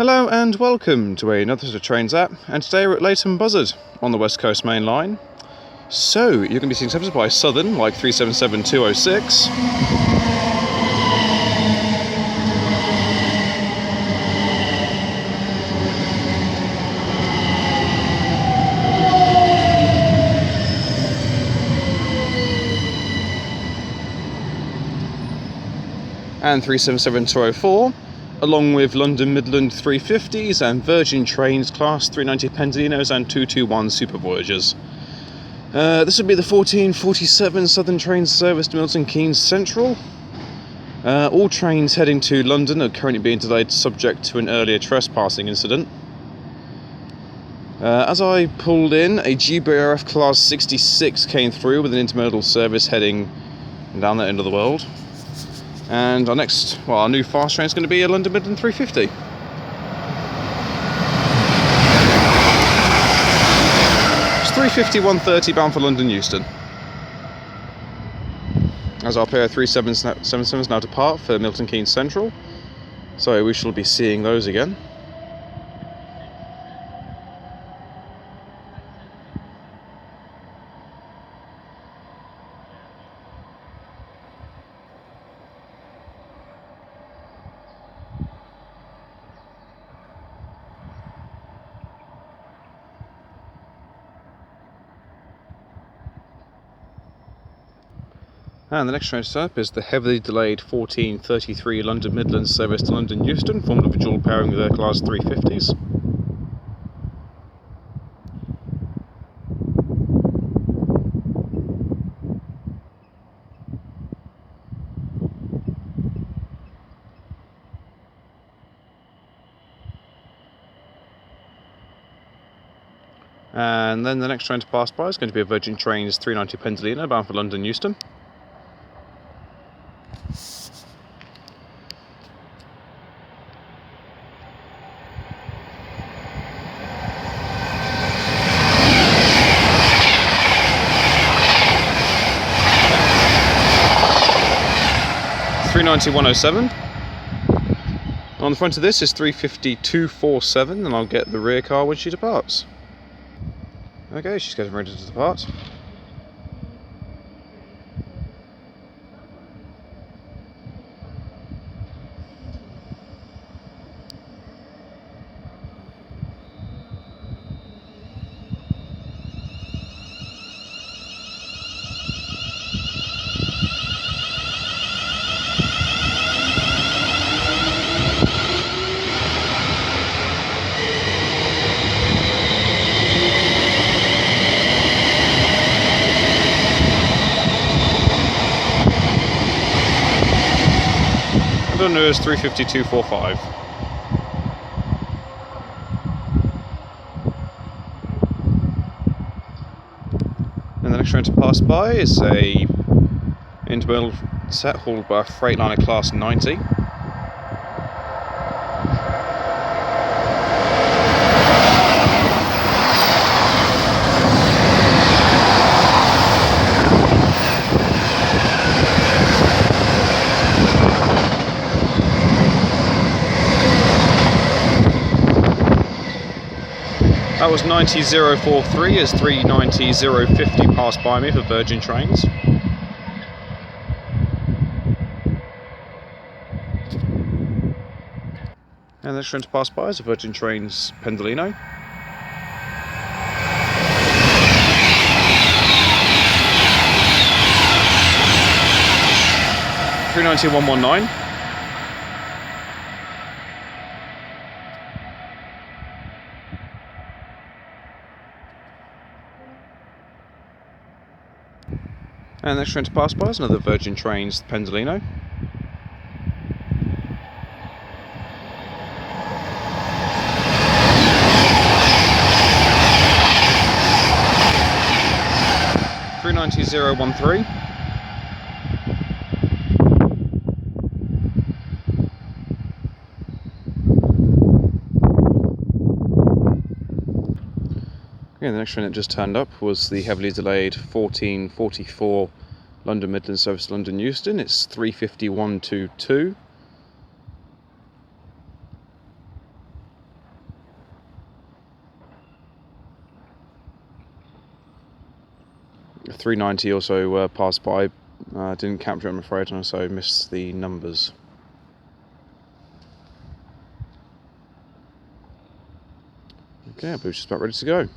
Hello and welcome to another episode of Trains App, and today we're at Leighton Buzzard on the West Coast Mainline. So, you're going to be seeing services by Southern, like 377-206. And 377-204. Along with London Midland 350s and Virgin Trains Class 390 Pendolinos and 221 Super Voyagers. This would be the 1447 Southern train service to Milton Keynes Central. All trains heading to London are currently being delayed subject to an earlier trespassing incident. As I pulled in, a GBRF Class 66 came through with an intermodal service heading down that end of the world. And our new fast train is going to be a London Midland 350. It's 350-130 bound for London Euston. As our pair of 377s now depart for Milton Keynes Central. So we shall be seeing those again. And the next train stop is the heavily delayed 1433 London Midland service to London Euston, formed of a dual pairing with their Class 350s. And then the next train to pass by is going to be a Virgin Trains 390 Pendolino bound for London Euston. (390-107). On the front of this is 350-247, and I'll get the rear car when she departs. Okay, she's getting ready to depart. Under is 350-245. And the next train to pass by is a intermodal set hauled by a Freightliner Class 90. That was 90-043 as 390-050 passed by me for Virgin Trains. And the next train to pass by is a Virgin Trains Pendolino. (390-119). And the next train to pass by is another Virgin Trains Pendolino. (390-013). Okay, the next train that just turned up was the heavily delayed 1444 London Midland service to London Euston. It's 350-122. 390 also passed by. Didn't capture it, I'm afraid, and so missed the numbers. Okay, I believe just about ready to go.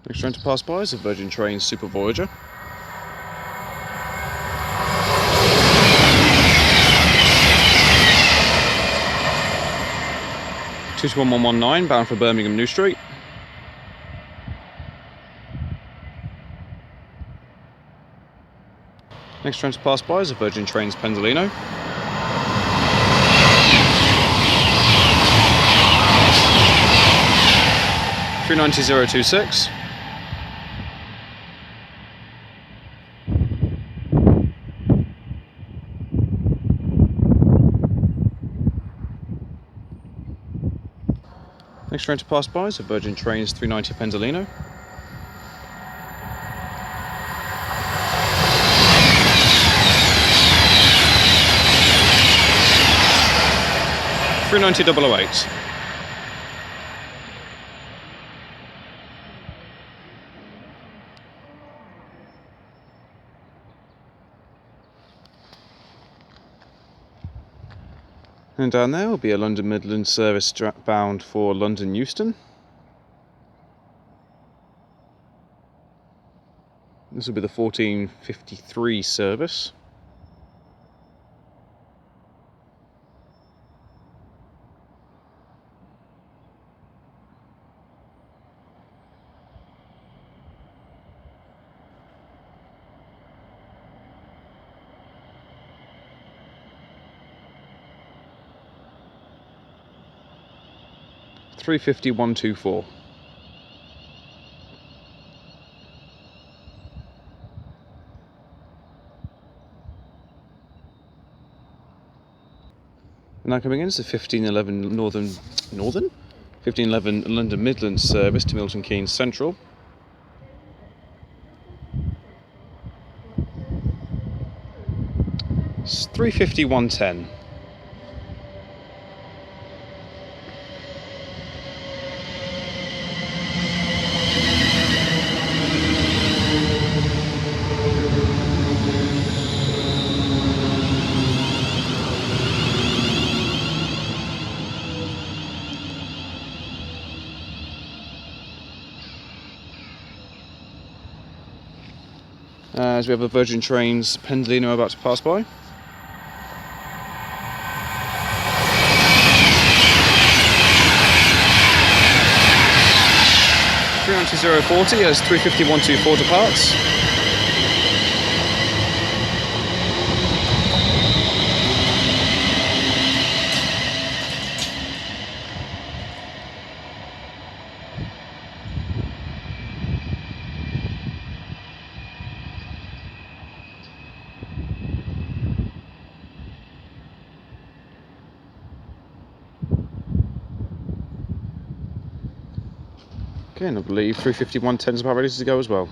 Next train to pass by is a Virgin Trains Super Voyager. (22119) bound for Birmingham New Street. Next train to pass by is a Virgin Trains Pendolino. (390.026). Next train to pass by is a Virgin Trains 390 Pendolino. (390.008). And down there will be a London Midland service bound for London Euston. This will be the 1453 service. (350.124). Now coming in is the 1511 1511 London Midland service to Milton Keynes Central. It's 350.110. As we have a Virgin Trains Pendolino about to pass by. (390.040) as 350.124 departs. Okay, and I believe 350.110 is about ready to go as well.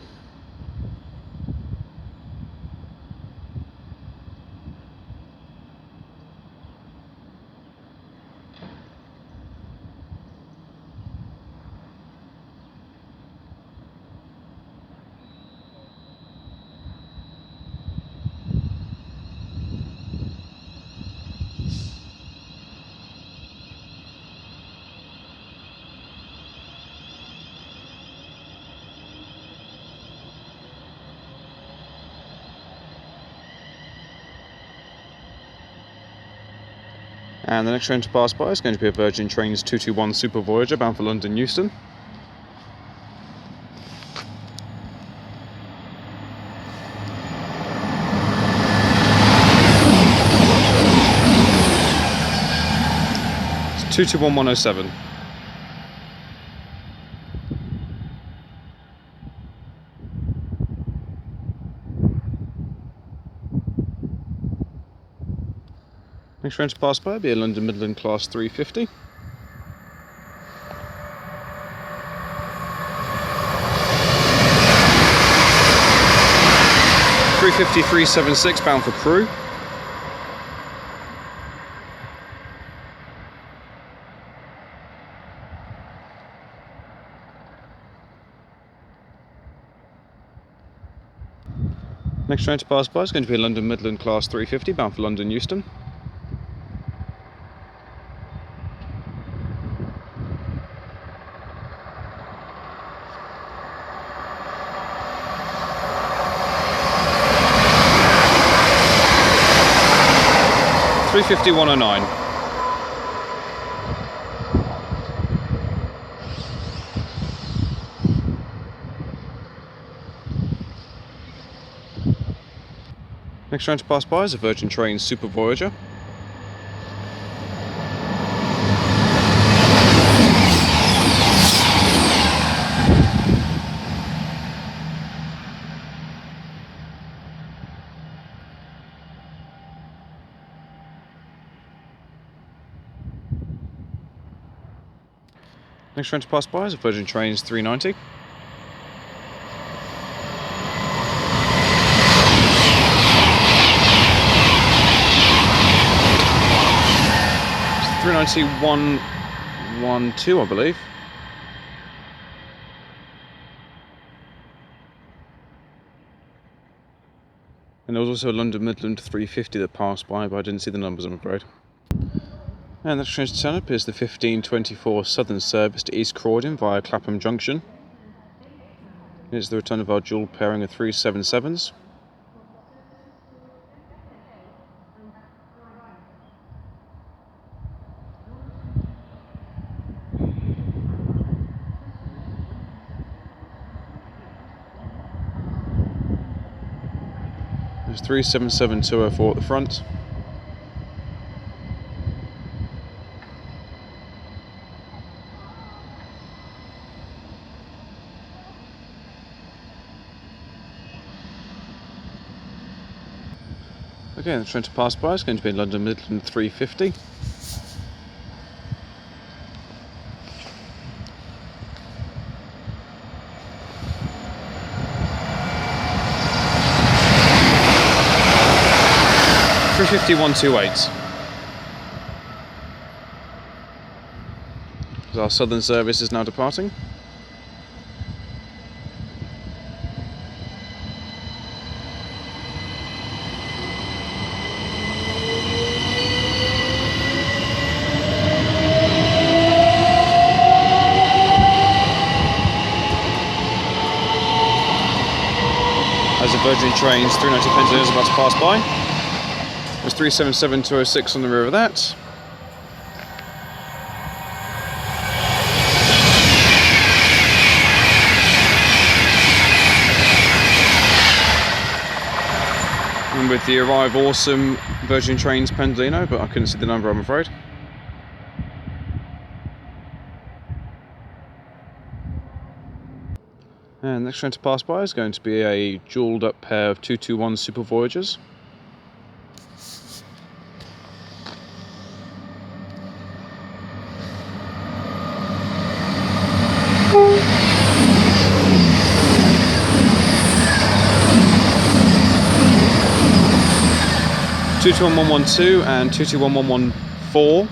And the next train to pass by is going to be a Virgin Trains 221 Super Voyager bound for London Euston. It's 221107. Next train to pass by will be a London Midland Class 350. (350-376) bound for Crewe. Next train to pass by is going to be a London Midland Class 350 bound for London Euston. (350-109). Next train to pass by is a Virgin Trains Super Voyager. Next train to pass by is a Virgin Trains 390. It's 390-112, I believe. And there was also a London Midland 350 that passed by, but I didn't see the numbers, I'm afraid. And the next train to turn up is the 1524 Southern service to East Croydon via Clapham Junction. Here's the return of our dual pairing of 377s. There's 377-204 at the front. Okay, the train to pass by is going to be London Midland 350. (350-128). Our Southern service is now departing. As the Virgin Trains 390 Pendolinos is about to pass by. There's 377-206 on the rear of that. And with the Arrive Awesome Virgin Trains Pendolino, but I couldn't see the number, I'm afraid. And the next train to pass by is going to be a jewelled up pair of 221 Super Voyagers. (221-112) and 221-114.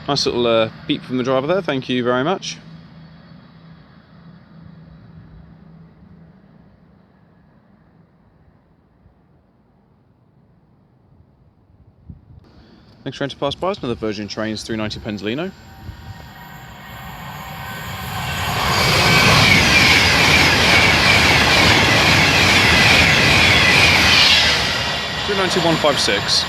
Nice little beep from the driver there, thank you very much. Next train to pass by is another Virgin Trains 390 Pendolino. (390-156).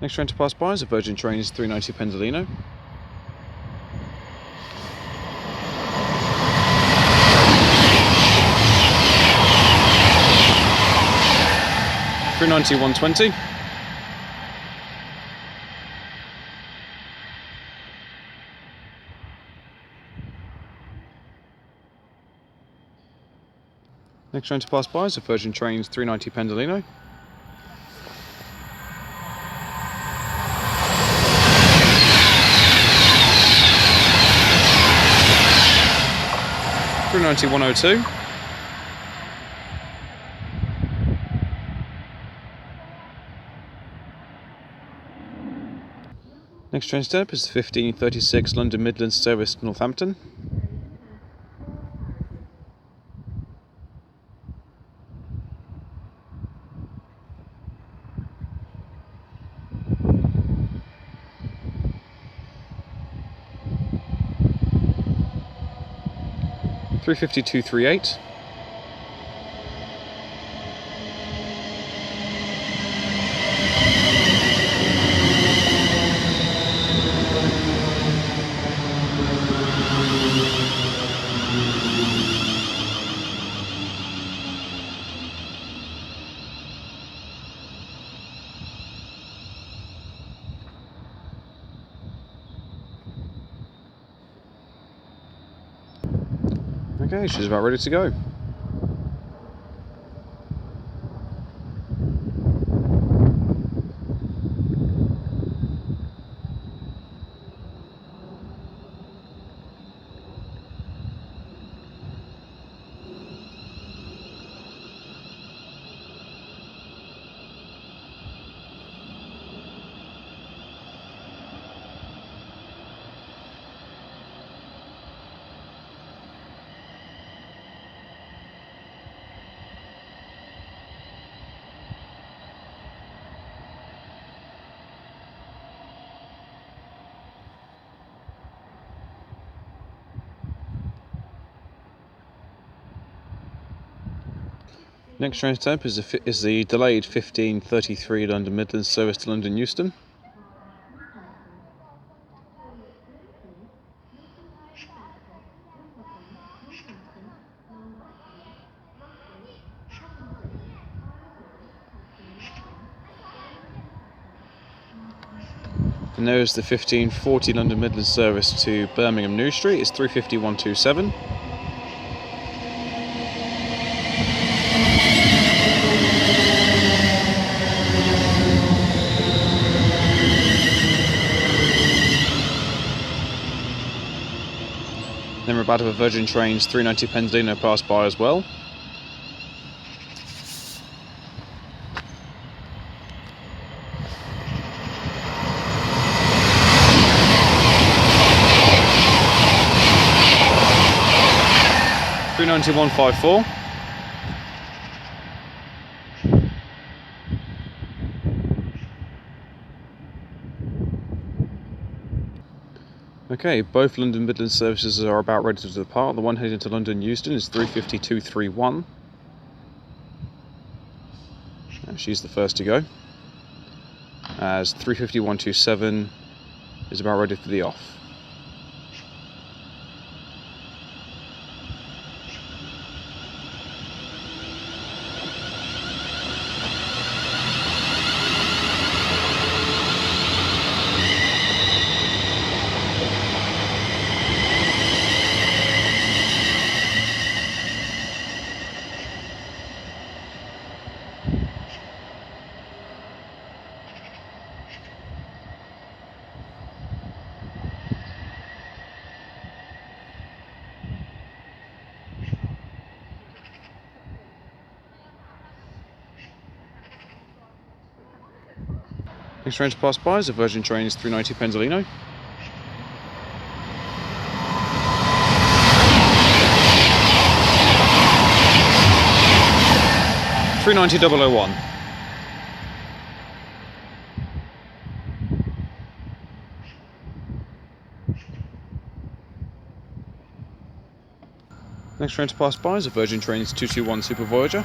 Next train to pass by is a Virgin Trains 390 Pendolino. (390 120). Next train to pass by is a Virgin Trains 390 Pendolino. (390 102). Next train stop is the 1536 London Midland service to Northampton. (350-238). Okay, she's about ready to go. Next train stop is the delayed 1533 London Midland service to London Euston. And there is the 1540 London Midland service to Birmingham New Street. It's 350 127. Then we're about to have a Virgin Trains 390 Pendolino pass by as well. (390 154). Okay, both London Midland services are about ready to depart. The one heading to London Euston is 350 231. She's the first to go. As 350 127 is about ready for the off. Next train to pass by is a Virgin Trains 390 Pendolino. (390 001). Next train to pass by is a Virgin Trains 221 Super Voyager.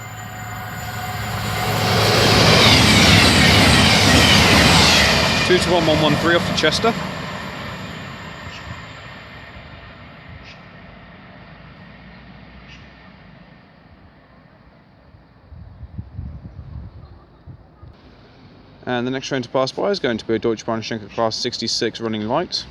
221-113 off to Chester. And the next train to pass by is going to be a Deutsche Bahn Schenker Class 66 running light.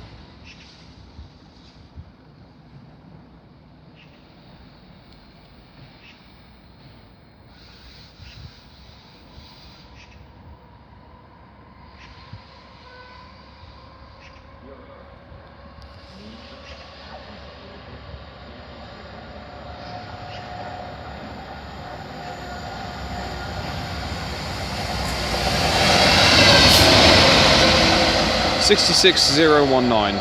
(66.019).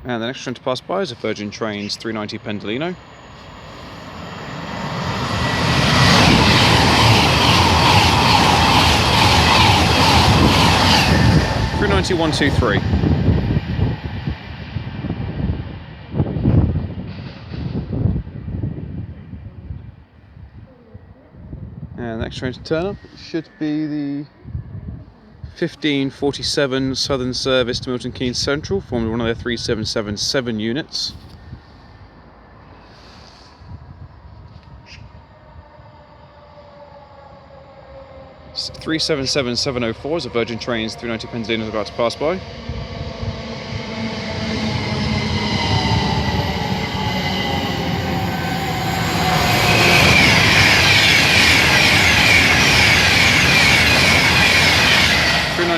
And the next train to pass by is a Virgin Trains 390 Pendolino. (390-123). And the next train to turn up should be the 1547 Southern Service to Milton Keynes Central, formed one of their 3777 units. It's 377704 is a Virgin Trains 390 Pendolino about to pass by.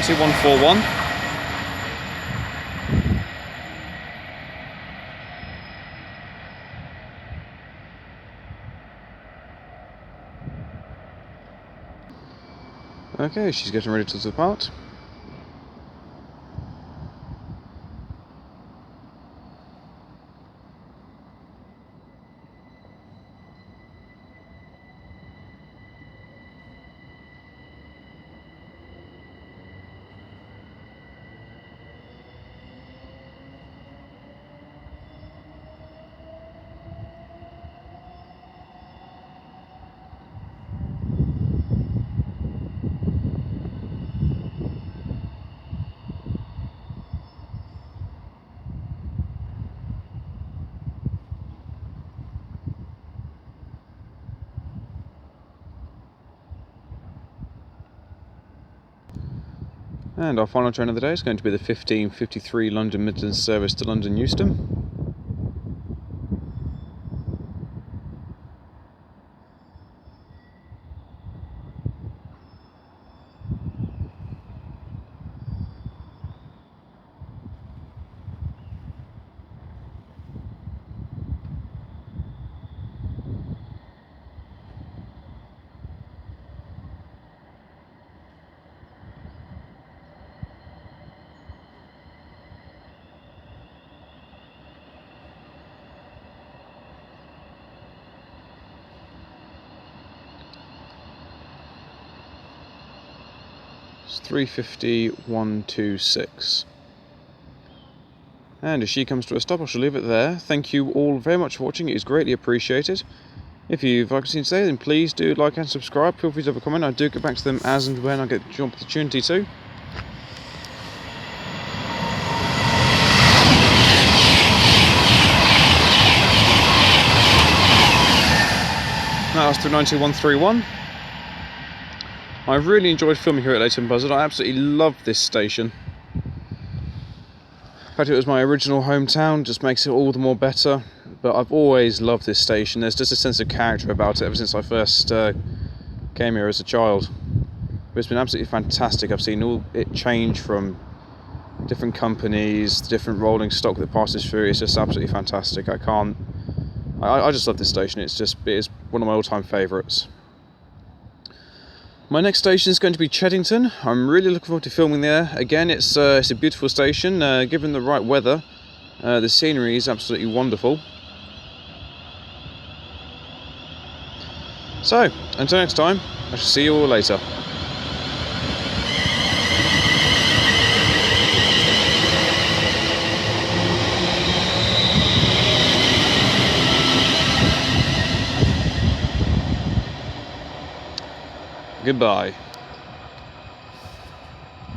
(141). Okay, she's getting ready to depart. And our final train of the day is going to be the 1553 London Midland service to London Euston. It's 350-126. And as she comes to a stop, I shall leave it there. Thank you all very much for watching. It is greatly appreciated. If you've liked what you've seen today, then please do like and subscribe. Feel free to have a comment. I do get back to them as and when I get the opportunity to. That was 390-131. I really enjoyed filming here at Leighton Buzzard. I absolutely love this station. In fact, it was my original hometown, just makes it all the more better. But I've always loved this station. There's just a sense of character about it ever since I first came here as a child. But it's been absolutely fantastic. I've seen all it change from different companies, the different rolling stock that passes through. It's just absolutely fantastic. I just love this station. It is one of my all-time favourites. My next station is going to be Cheddington. I'm really looking forward to filming there. Again, it's a beautiful station. Given the right weather, the scenery is absolutely wonderful. So, until next time, I shall see you all later. Goodbye.